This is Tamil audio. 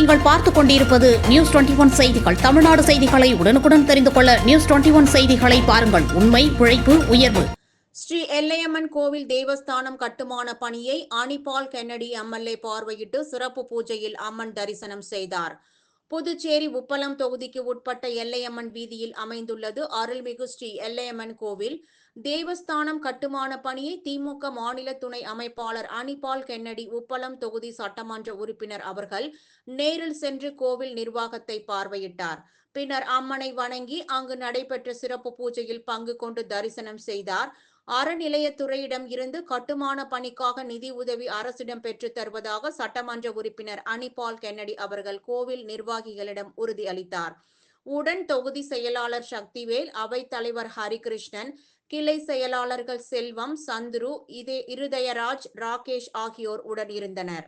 நீங்கள் பார்த்துக் கொண்டிருப்பது நியூஸ் 21 செய்திகள். தமிழ்நாடு செய்திகளை உடனுக்குடன் தெரிந்து கொள்ள நியூஸ் 21 செய்திகளை பாருங்கள். உண்மை, உழைப்பு, உயர்வு. ஸ்ரீ எல்லையம்மன் கோவில் தேவஸ்தானம் கட்டுமான பணியை அனிபால் கென்னடி எம்எல்ஏ பார்வையிட்டு சிறப்பு பூஜையில் அம்மன் தரிசனம் செய்தார். புதுச்சேரி உப்பளம் தொகுதிக்கு உட்பட்ட எல்லையம்மன் வீதியில் அமைந்துள்ளது அருள்மிகு ஸ்ரீ எல்லையம்மன் கோவில். தேவஸ்தானம் கட்டுமான பணியை திமுக மாநில துணை அமைப்பாளர் அனிபால் கென்னடி, உப்பளம் தொகுதி சட்டமன்ற உறுப்பினர் அவர்கள் நேரில் சென்று கோவில் நிர்வாகத்தை பார்வையிட்டார். பின்னர் அம்மனை வணங்கி அங்கு நடைபெற்ற சிறப்பு பூஜையில் பங்கு கொண்டு தரிசனம் செய்தார். அறநிலையத்துறையிடம் இருந்து கட்டுமான பணிக்காக நிதி உதவி அரசிடம் பெற்றுத் தருவதாக சட்டமன்ற உறுப்பினர் அனிபால் கென்னடி அவர்கள் கோவில் நிர்வாகிகளிடம் உறுதியளித்தார். உடன் தொகுதி செயலாளர் சக்திவேல், அவைத் தலைவர் ஹரிகிருஷ்ணன், கிளை செயலாளர்கள் செல்வம், சந்துரு, இருதயராஜ், ராகேஷ் ஆகியோர் உடன் இருந்தனர்.